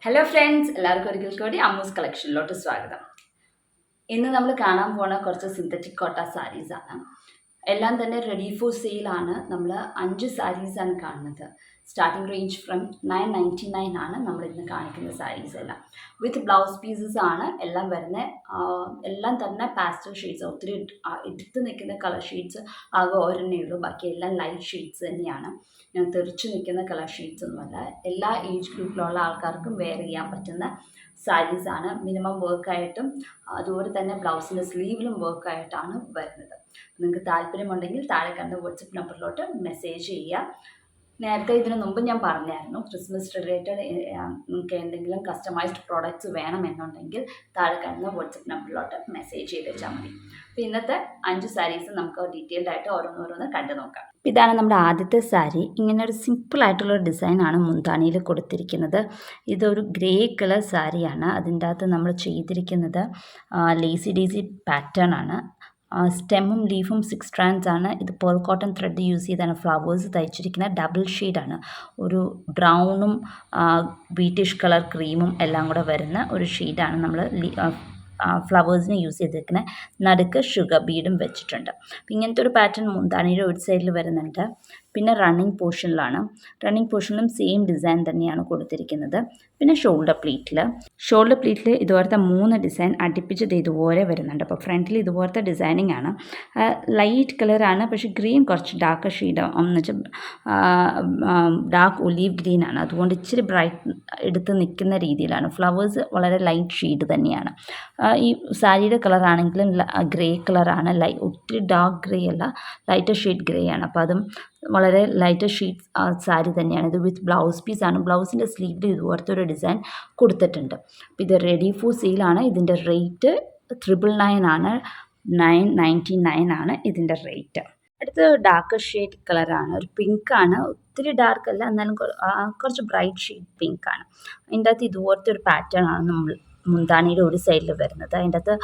Hello friends, എല്ലാവർക്കും ഒരിക്കൽ കൂടി അമ്മൂസ് കളക്ഷനിലോട്ട് സ്വാഗതം. ഇന്ന് നമ്മൾ കാണാൻ പോണ കുറച്ച് സിന്തറ്റിക് കോട്ട സാരീസ് ആണ്. എല്ലാം തന്നെ റെഡി ഫോർ സെയിൽ ആണ്. നമ്മൾ 5 സാരീസ് ആണ് കാണുന്നത്. സ്റ്റാർട്ടിംഗ് റേഞ്ച് ഫ്രം 999 ആണ് നമ്മൾ ഇന്ന് കാണിക്കുന്ന സാരീസ് എല്ലാം. വിത്ത് ബ്ലൗസ് പീസസ് ആണ് എല്ലാം വരുന്നത്. എല്ലാം തന്നെ പാസ്റ്റൽ ഷെയ്ഡ്സ്, ഒത്തിരി എടുത്ത് നിൽക്കുന്ന കളർ ഷെയ്ഡ്സ് ആകെ ഒരെണ്ണേ ഉള്ളൂ. ബാക്കി എല്ലാം ലൈറ്റ് ഷെയ്ഡ്സ് തന്നെയാണ്. ഞാൻ തെറിച്ച് നിൽക്കുന്ന കളർ ഷെയ്ഡ്സ് ഒന്നുമല്ല. എല്ലാ ഏജ് ഗ്രൂപ്പിലുള്ള ആൾക്കാർക്കും വെയർ ചെയ്യാൻ പറ്റുന്ന സാരീസാണ്. മിനിമം വർക്കായിട്ടും അതുപോലെ തന്നെ ബ്ലൗസിൻ്റെ സ്ലീവിലും വർക്കായിട്ടാണ് വരുന്നത്. നിങ്ങൾക്ക് താല്പര്യമുണ്ടെങ്കിൽ താഴെ കണ്ട വാട്സപ്പ് നമ്പറിലോട്ട് മെസ്സേജ് ചെയ്യുക. നേരത്തെ ഇതിനു മുമ്പ് ഞാൻ പറഞ്ഞായിരുന്നു, ക്രിസ്മസ് റിലേറ്റഡ് നിങ്ങൾക്ക് എന്തെങ്കിലും കസ്റ്റമൈസ്ഡ് പ്രോഡക്റ്റ്സ് വേണമെന്നുണ്ടെങ്കിൽ താഴെ കാണുന്ന വാട്സപ്പ് നമ്പറിലോട്ട് മെസ്സേജ് ചെയ്ത് വെച്ചാൽ മതി. അപ്പോൾ ഇന്നത്തെ 5 സാരീസ് നമുക്ക് ഡീറ്റെയിൽഡ് ആയിട്ട് ഓരോന്നോരോന്ന് കണ്ടു നോക്കാം. ഇതാണ് നമ്മുടെ ആദ്യത്തെ സാരി. ഇങ്ങനെ ഒരു സിമ്പിളായിട്ടുള്ളൊരു ഡിസൈനാണ് മുന്താണിയിൽ കൊടുത്തിരിക്കുന്നത്. ഇതൊരു ഗ്രേ കളർ സാരിയാണ്. അതിൻ്റെ അകത്ത് നമ്മൾ ചെയ്തിരിക്കുന്നത് ലേസി ഡേസി പാറ്റേൺ ആണ്. സ്റ്റെമ്മും ലീഫും 6 strands ആണ്. ഇത് പേൾ കോട്ടൺ ത്രെഡ് യൂസ് ചെയ്താണ് ഫ്ലവേഴ്സ് തയ്ച്ചിരിക്കുന്നത്. ഡബിൾ ഷെയ്ഡാണ്. ഒരു ബ്രൗണും ബീറ്റിഷ് കളർ ക്രീമും എല്ലാം കൂടെ വരുന്ന ഒരു ഷെയ്ഡാണ് നമ്മൾ ഫ്ലവേഴ്സിന് യൂസ് ചെയ്തിരിക്കുന്നത്. നടുക്ക് ഷുഗർ ബീഡും വെച്ചിട്ടുണ്ട്. ഇങ്ങനത്തെ ഒരു പാറ്റേൺ മുന്താണിയുടെ ഒരു സൈഡിൽ വരുന്നുണ്ട്. പിന്നെ റണ്ണിങ് പോർഷനിലും സെയിം ഡിസൈൻ തന്നെയാണ് കൊടുത്തിരിക്കുന്നത്. പിന്നെ ഷോൾഡർ പ്ലീറ്റിൽ ഇതുപോലത്തെ 3 ഡിസൈൻ അടുപ്പിച്ചത് ഇതുപോലെ വരുന്നുണ്ട്. അപ്പോൾ ഫ്രണ്ടിൽ ഇതുപോലത്തെ ഡിസൈനിങ് ആണ്. ലൈറ്റ് കളറാണ്, പക്ഷേ ഗ്രീൻ കുറച്ച് ഡാർക്ക് ഷെയ്ഡ് എന്ന് വെച്ചാൽ ഡാർക്ക് ഒലീവ് ഗ്രീൻ ആണ്. അതുകൊണ്ട് ഇച്ചിരി ബ്രൈറ്റ് എടുത്ത് നിൽക്കുന്ന രീതിയിലാണ്. ഫ്ലവേഴ്സ് വളരെ ലൈറ്റ് ഷെയ്ഡ് തന്നെയാണ്. ഈ സാരിയുടെ കളറാണെങ്കിലും ഗ്രേ കളറാണ്. ഒത്തിരി ഡാർക്ക് ഗ്രേ അല്ല, ലൈറ്റർ ഷെയ്ഡ് ഗ്രേ ആണ്. അപ്പോൾ അതും വളരെ ലൈറ്റർ ഷെയ്ഡ് സാരി തന്നെയാണ്. ഇത് വിത്ത് ബ്ലൗസ് പീസാണ്. ബ്ലൗസിൻ്റെ സ്ലീവിൽ ഇതുപോലത്തെ ഒരു ഡിസൈൻ കൊടുത്തിട്ടുണ്ട്. അപ്പോൾ ഇത് റെഡി ഫോർ സെയിലാണ്. ഇതിൻ്റെ റേറ്റ് 999 ആണ്. 999 ആണ് ഇതിൻ്റെ റേറ്റ്. അടുത്ത് ഡാർക്ക് ഷെയ്ഡ് കളറാണ്. ഒരു പിങ്കാണ്. ഒത്തിരി ഡാർക്ക് അല്ല, എന്നാലും കുറച്ച് ബ്രൈറ്റ് ഷെയ്ഡ് പിങ്കാണ്. അതിൻ്റെ അകത്ത് ഇതുപോലത്തെ ഒരു പാറ്റേൺ ആണ് നമ്മൾ മുന്താണിയുടെ ഒരു സൈഡിൽ വരുന്നത്. അതിൻ്റെ അകത്ത്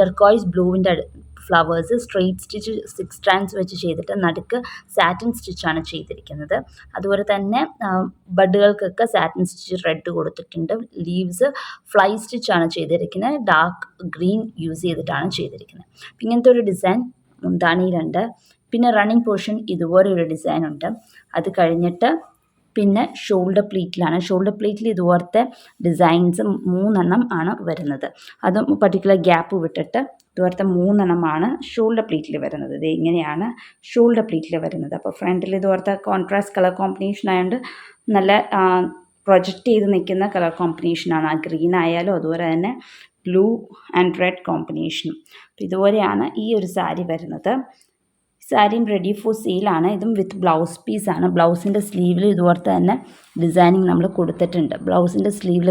turquoise ബ്ലൂവിൻ്റെ flowers straight stitch 6 strands വെച്ച് ചെയ്തിട്ട് നടുക്ക് സാറ്റിൻ സ്റ്റിച്ചാണ് ചെയ്തിരിക്കുന്നത്. അതുപോലെ തന്നെ ബഡുകൾക്കൊക്കെ സാറ്റിൻ സ്റ്റിച്ച് റെഡ് കൊടുത്തിട്ടുണ്ട്. ലീവ്സ് ഫ്ലൈ സ്റ്റിച്ചാണ് ചെയ്തിരിക്കുന്നത്. ഡാർക്ക് ഗ്രീൻ യൂസ് ചെയ്തിട്ടാണ് ചെയ്തിരിക്കുന്നത്. ഇങ്ങനത്തെ ഒരു ഡിസൈൻ മുന്താണിയിലുണ്ട്. പിന്നെ റണ്ണിങ് പോർഷൻ ഇതുപോലെ ഒരു ഡിസൈൻ ഉണ്ട്. അത് കഴിഞ്ഞിട്ട് പിന്നെ ഷോൾഡർ പ്ലീറ്റിൽ ഇതുപോലത്തെ ഡിസൈൻസ് 3 ആണ് വരുന്നത്. അത് പർട്ടിക്കുലർ ഗ്യാപ്പ് വിട്ടിട്ട് ഇതുപോലത്തെ 3 ഷോൾഡർ പ്ലീറ്റിൽ വരുന്നത്. ഇത് ഇങ്ങനെയാണ് ഷോൾഡർ പ്ലീറ്റിൽ വരുന്നത്. അപ്പോൾ ഫ്രണ്ടിൽ ഇതുപോലത്തെ കോൺട്രാസ്റ്റ് കളർ കോമ്പിനേഷൻ ആയതുകൊണ്ട് നല്ല പ്രൊജക്റ്റ് ചെയ്ത് നിൽക്കുന്ന കളർ കോമ്പിനേഷനാണ്. ആ ഗ്രീൻ ആയാലും അതുപോലെ തന്നെ ബ്ലൂ ആൻഡ് റെഡ് കോമ്പിനേഷനും. ഇതുപോലെയാണ് ഈ ഒരു സാരി വരുന്നത്. സാരിയും റെഡി ഫോർ സെയിലാണ്. ഇതും വിത്ത് ബ്ലൗസ് പീസാണ്. ബ്ലൗസിൻ്റെ സ്ലീവിൽ ഇതുപോലത്തെ തന്നെ ഡിസൈനിങ് നമ്മൾ കൊടുത്തിട്ടുണ്ട്. ബ്ലൗസിൻ്റെ സ്ലീവിൽ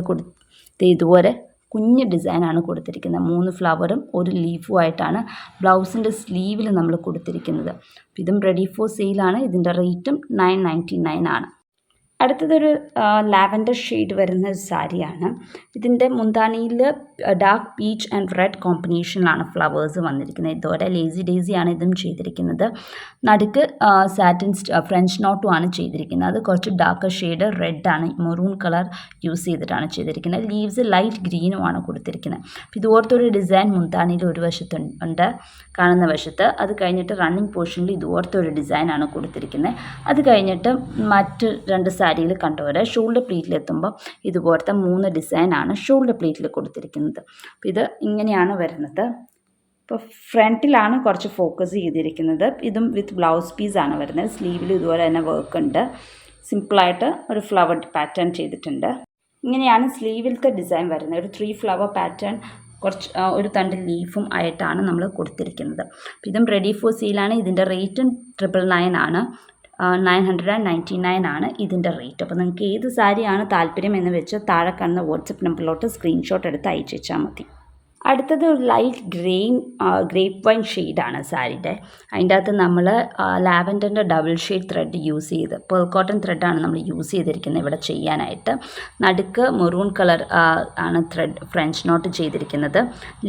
ഇതുപോലെ കുഞ്ഞ് ഡിസൈനാണ് കൊടുത്തിരിക്കുന്നത്. 3 ഫ്ലവറും 1 ലീഫും ആയിട്ടാണ് ബ്ലൗസിൻ്റെ സ്ലീവിൽ നമ്മൾ കൊടുത്തിരിക്കുന്നത്. ഇതും റെഡി ഫോർ സെയിലാണ്. ഇതിൻ്റെ റേറ്റും 999 ആണ്. അടുത്തതൊരു ലാവൻഡർ ഷെയ്ഡ് വരുന്ന ഒരു സാരിയാണ്. ഇതിൻ്റെ മുന്താണിയിൽ ഡാർക്ക് പീച്ച് ആൻഡ് റെഡ് കോമ്പിനേഷനിലാണ് ഫ്ലവേഴ്സ് വന്നിരിക്കുന്നത്. ഇതോടെ ലേസി ഡേസിയാണ് ഇതും ചെയ്തിരിക്കുന്നത്. നടുക്ക് സാറ്റിൻ ഫ്രഞ്ച് നോട്ടുമാണ് ചെയ്തിരിക്കുന്നത്. അത് കുറച്ച് ഡാർക്ക് ഷെയ്ഡ് റെഡാണ്, മെറൂൺ കളർ യൂസ് ചെയ്തിട്ടാണ് ചെയ്തിരിക്കുന്നത്. ലീവ്സ് ലൈറ്റ് ഗ്രീനുമാണ് കൊടുത്തിരിക്കുന്നത്. ഇതുപോലത്തൊരു ഡിസൈൻ മുന്താണിയിൽ ഒരു വശത്തുണ്ട്, കാണുന്ന വശത്ത്. അത് കഴിഞ്ഞിട്ട് റണ്ണിങ് പോർഷനിൽ ഇതുപോലത്തെ ഒരു ഡിസൈനാണ് കൊടുത്തിരിക്കുന്നത്. അത് കഴിഞ്ഞിട്ട് മറ്റ് 2 സാരിയിൽ കണ്ടുപോലെ ഷോൾഡർ പ്ലീറ്റിലെത്തുമ്പോൾ ഇതുപോലത്തെ 3 ഡിസൈനാണ് ഷോൾഡർ പ്ലീറ്റിൽ കൊടുത്തിരിക്കുന്നത്. അപ്പോൾ ഇത് ഇങ്ങനെയാണ് വരുന്നത്. ഇപ്പോൾ ഫ്രണ്ടിലാണ് കുറച്ച് ഫോക്കസ് ചെയ്തിരിക്കുന്നത്. ഇതും വിത്ത് ബ്ലൗസ് പീസാണ് വരുന്നത്. സ്ലീവിൽ ഇതുപോലെ തന്നെ വർക്ക് ഉണ്ട്. സിമ്പിളായിട്ട് ഒരു ഫ്ലവർ പാറ്റേൺ ചെയ്തിട്ടുണ്ട്. ഇങ്ങനെയാണ് സ്ലീവിലത്തെ ഡിസൈൻ വരുന്നത്. ഒരു 3 ഫ്ലവർ പാറ്റേൺ കുറച്ച് ഒരു തണ്ട് ലീഫും ആയിട്ടാണ് നമ്മൾ കൊടുത്തിരിക്കുന്നത്. ഇതും റെഡി ഫോർ സെയിലാണ്. ഇതിൻ്റെ റേറ്റും 999 ആണ്. 999 ആണ് ഇതിൻ്റെ റേറ്റ്. അപ്പോൾ നിങ്ങൾക്ക് ഏത് സാരിയാണ് താല്പര്യം എന്ന് വെച്ച് താഴെ കാണുന്ന വാട്സപ്പ് നമ്പറിലോട്ട് സ്ക്രീൻഷോട്ട് എടുത്ത് അയച്ചു വെച്ചാൽ മതി. അടുത്തത് ഒരു ലൈറ്റ് ഗ്രേപ്പ് വൈൻ ഷെയ്ഡാണ് സാരിയുടെ. അതിൻ്റെ അകത്ത് നമ്മൾ ലാവൻഡറിൻ്റെ ഡബിൾ ഷെയ്ഡ് ത്രെഡ് യൂസ് ചെയ്ത് പേൾ കോട്ടൺ ത്രെഡാണ് നമ്മൾ യൂസ് ചെയ്തിരിക്കുന്നത് ഇവിടെ ചെയ്യാനായിട്ട്. നടുക്ക് മെറൂൺ കളർ ആണ് ത്രെഡ് ഫ്രഞ്ച് നോട്ട് ചെയ്തിരിക്കുന്നത്.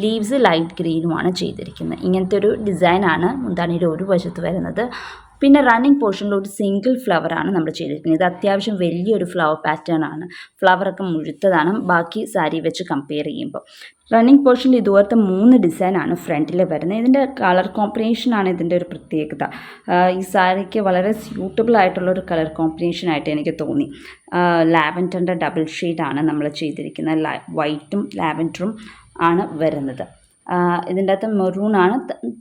ലീവ്സ് ലൈറ്റ് ഗ്രീനുമാണ് ചെയ്തിരിക്കുന്നത്. ഇങ്ങനത്തെ ഒരു ഡിസൈനാണ് മുന്താണിയുടെ ഒരു വശത്ത് വരുന്നത്. പിന്നെ റണ്ണിങ് പോർഷനിൽ ഒരു സിംഗിൾ ഫ്ലവറാണ് നമ്മൾ ചെയ്തിരിക്കുന്നത്. ഇത് അത്യാവശ്യം വലിയൊരു ഫ്ലവർ പാറ്റേൺ ആണ്. ഫ്ലവറൊക്കെ മുഴുത്തതാണ് ബാക്കി സാരി വെച്ച് കമ്പയർ ചെയ്യുമ്പോൾ. റണ്ണിങ് പോർഷനിൽ ഇതുപോലത്തെ 3 ഡിസൈനാണ് ഫ്രണ്ടിൽ വരുന്നത്. ഇതിൻ്റെ കളർ കോമ്പിനേഷനാണ് ഇതിൻ്റെ ഒരു പ്രത്യേകത. ഈ സാരിക്ക് വളരെ സ്യൂട്ടബിൾ ആയിട്ടുള്ളൊരു കളർ കോമ്പിനേഷനായിട്ട് എനിക്ക് തോന്നി. ലാവൻഡറിൻ്റെ ഡബിൾ ഷെയ്ഡാണ് നമ്മൾ ചെയ്തിരിക്കുന്നത്. വൈറ്റും ലാവൻഡറും ആണ് വരുന്നത്. ഇതിൻ്റെ അകത്ത് മെറൂണാണ്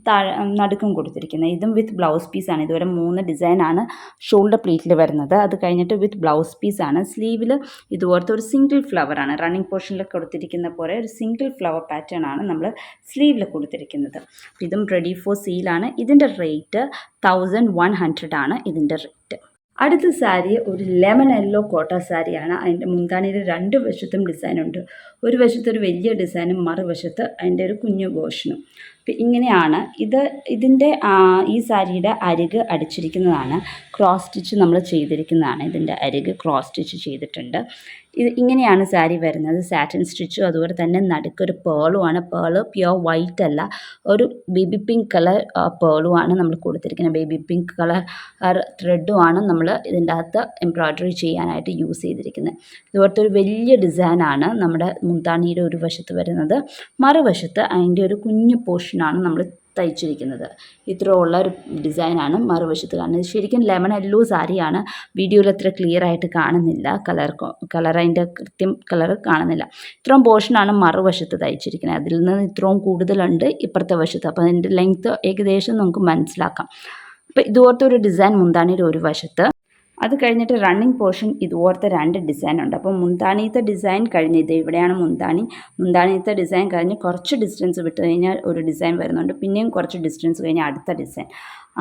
താഴെ നടുക്കും കൊടുത്തിരിക്കുന്നത്. ഇതും വിത്ത് ബ്ലൗസ് പീസാണ്. ഇതുവരെ 3 ഡിസൈനാണ് ഷോൾഡർ പ്ലീറ്റിൽ വരുന്നത്. അത് കഴിഞ്ഞിട്ട് വിത്ത് ബ്ലൗസ് പീസാണ്. സ്ലീവിൽ ഇതുപോലത്തെ ഒരു സിംഗിൾ ഫ്ലവറാണ്. റണ്ണിങ് പോർഷനിൽ കൊടുത്തിരിക്കുന്ന പോലെ ഒരു സിംഗിൾ ഫ്ലവർ പാറ്റേൺ ആണ് നമ്മൾ സ്ലീവിൽ കൊടുത്തിരിക്കുന്നത്. ഇതും റെഡി ഫോർ സെയിലാണ്. ഇതിൻ്റെ റേറ്റ് 1100 ആണ് ഇതിൻ്റെ റേറ്റ്. അടുത്ത സാരി ഒരു ലെമൺ യെല്ലോ കോട്ട സാരിയാണ്. അതിൻ്റെ മുന്താണിയിൽ 2 വശത്തും ഡിസൈനുണ്ട്. ഒരു വശത്ത് ഒരു വലിയ ഡിസൈനും മറുവശത്ത് അതിൻ്റെ ഒരു കുഞ്ഞു വേർഷനും. ഇങ്ങനെയാണ് ഇതിൻ്റെ ഈ സാരിയുടെ അരിക് അടിച്ചിരിക്കുന്നതാണ്. ക്രോസ് സ്റ്റിച്ച് നമ്മൾ ചെയ്തിരിക്കുന്നതാണ്. ഇതിൻ്റെ അരിക് ക്രോസ് സ്റ്റിച്ച് ചെയ്തിട്ടുണ്ട്. ഇങ്ങനെയാണ് സാരി വരുന്നത്. സാറ്റിൻ സ്റ്റിച്ചും അതുപോലെ തന്നെ നടുക്കൊരു പേളുമാണ്. പേള് പ്യുവർ വൈറ്റ് അല്ല, ഒരു ബേബി പിങ്ക് കളർ പേളുമാണ് നമ്മൾ കൊടുത്തിരിക്കുന്നത്. ബേബി പിങ്ക് കളർ ത്രെഡുമാണ് നമ്മൾ ഇതിൻ്റെ അകത്ത് എംബ്രോയ്ഡറി ചെയ്യാനായിട്ട് യൂസ് ചെയ്തിരിക്കുന്നത്. ഇതുപോലത്തെ ഒരു വലിയ ഡിസൈനാണ് നമ്മുടെ മുന്താണിയുടെ ഒരു വശത്ത് വരുന്നത്. മറുവശത്ത് അതിൻ്റെ ഒരു കുഞ്ഞു പോർഷനാണ് നമ്മൾ തയ്ച്ചിരിക്കുന്നത്. ഇത്രയുള്ള ഒരു ഡിസൈനാണ് മറുവശത്ത് കാണുന്നത്. ശരിക്കും ലെമൺ യെല്ലോ സാരിയാണ്. വീഡിയോയിൽ അത്ര ക്ലിയർ ആയിട്ട് കാണുന്നില്ല. കളർ അതിൻ്റെ കൃത്യം കളർ കാണുന്നില്ല. ഇത്രയും പോർഷനാണ് മറുവശത്ത് തയ്ച്ചിരിക്കുന്നത്. അതിൽ നിന്ന് ഇത്രയും കൂടുതലുണ്ട് ഇപ്പുറത്തെ വശത്ത്. അപ്പോൾ അതിൻ്റെ ലെങ്ത്ത് ഏകദേശം നമുക്ക് മനസ്സിലാക്കാം. അപ്പോൾ ഇതുപോലത്തെ ഒരു ഡിസൈൻ മുന്താണിയുടെ ഒരു വശത്ത്. അത് കഴിഞ്ഞിട്ട് റണ്ണിങ് പോർഷൻ ഇതുപോലത്തെ 2 ഡിസൈനുണ്ട്. അപ്പോൾ മുന്താണിയത്തെ ഡിസൈൻ കഴിഞ്ഞ് ഇവിടെയാണ് മുന്താണിയത്തെ ഡിസൈൻ കഴിഞ്ഞ് കുറച്ച് ഡിസ്റ്റൻസ് വിട്ട് കഴിഞ്ഞാൽ ഒരു ഡിസൈൻ വരുന്നുണ്ട്. പിന്നെയും കുറച്ച് ഡിസ്റ്റൻസ് കഴിഞ്ഞ് അടുത്ത ഡിസൈൻ.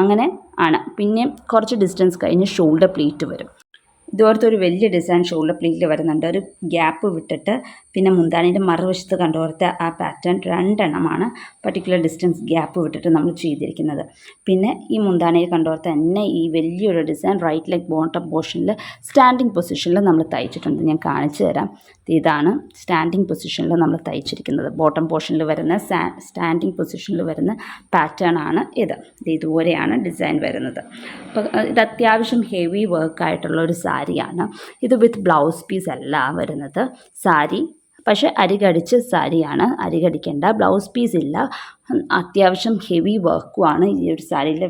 അങ്ങനെ ആണ്. പിന്നെയും കുറച്ച് ഡിസ്റ്റൻസ് കഴിഞ്ഞ് ഷോൾഡർ പ്ലീറ്റ് വരും. ഇതുപോലത്തെ ഒരു വലിയ ഡിസൈൻ ഷോൾഡർ പ്ലീറ്റിൽ വരുന്നുണ്ട്. ഒരു ഗ്യാപ്പ് വിട്ടിട്ട് പിന്നെ മുന്താണിയുടെ മറുവശത്ത് കണ്ടുപോലത്തെ ആ പാറ്റേൺ 2 എണ്ണമാണ് പർട്ടിക്കുലർ ഡിസ്റ്റൻസ് ഗ്യാപ്പ് വിട്ടിട്ട് നമ്മൾ ചെയ്തിരിക്കുന്നത്. പിന്നെ ഈ മുന്താണിയിൽ കണ്ടുപോലത്തെ തന്നെ ഈ വലിയൊരു ഡിസൈൻ റൈറ്റ് ലെഗ് ബോട്ടം പോർഷനിൽ സ്റ്റാൻഡിങ് പൊസിഷനിൽ നമ്മൾ തയ്ച്ചിട്ടുണ്ട്. ഞാൻ കാണിച്ചു തരാം. ഇതാണ് സ്റ്റാൻഡിങ് പൊസിഷനിൽ നമ്മൾ തയ്ച്ചിരിക്കുന്നത്. ബോട്ടം പോർഷനിൽ വരുന്ന സ്റ്റാൻഡിങ് പൊസിഷനിൽ വരുന്ന പാറ്റേൺ ആണ് ഇത്. ഇതുപോലെയാണ് ഡിസൈൻ വരുന്നത്. അപ്പോൾ ഇത് അത്യാവശ്യം ഹെവി വർക്കായിട്ടുള്ള ഒരു സാരിയാണ്. ഇത് വിത്ത് ബ്ലൗസ് പീസ് അല്ല വരുന്നത് സാരി. പക്ഷേ അരികടിച്ച് സാരിയാണ്. അരികടിക്കേണ്ട, ബ്ലൗസ് പീസ് ഇല്ല. അത്യാവശ്യം ഹെവി വർക്കുമാണ് ഈ ഒരു സാരിയിൽ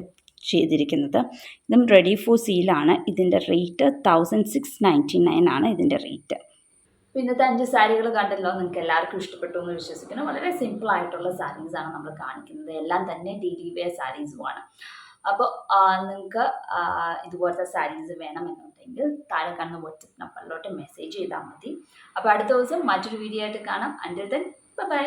ചെയ്തിരിക്കുന്നത്. ഇതും റെഡി ഫോർ സെയിലാണ്. ഇതിൻ്റെ റേറ്റ് 1699 ആണ് ഇതിൻ്റെ റേറ്റ്. ഇന്നത്തെ 5 സാരികൾ കണ്ടല്ലോ. നിങ്ങൾക്ക് എല്ലാവർക്കും ഇഷ്ടപ്പെട്ടു എന്ന് വിശ്വസിക്കുന്നു. വളരെ സിമ്പിൾ ആയിട്ടുള്ള സാരീസാണ് നമ്മൾ കാണിക്കുന്നത്. എല്ലാം തന്നെ ഡെയിലി വെയർ സാരീസുമാണ്. അപ്പോൾ നിങ്ങൾക്ക് ഇതുപോലത്തെ സാരീസ് വേണമെന്നുണ്ടെങ്കിൽ താഴെ കാണുന്ന വാട്സപ്പ് നമ്പറിലോട്ട് മെസ്സേജ് ചെയ്താൽ മതി. അപ്പോൾ അടുത്ത ദിവസം മറ്റൊരു വീഡിയോ ആയിട്ട് കാണാം. Until then bye.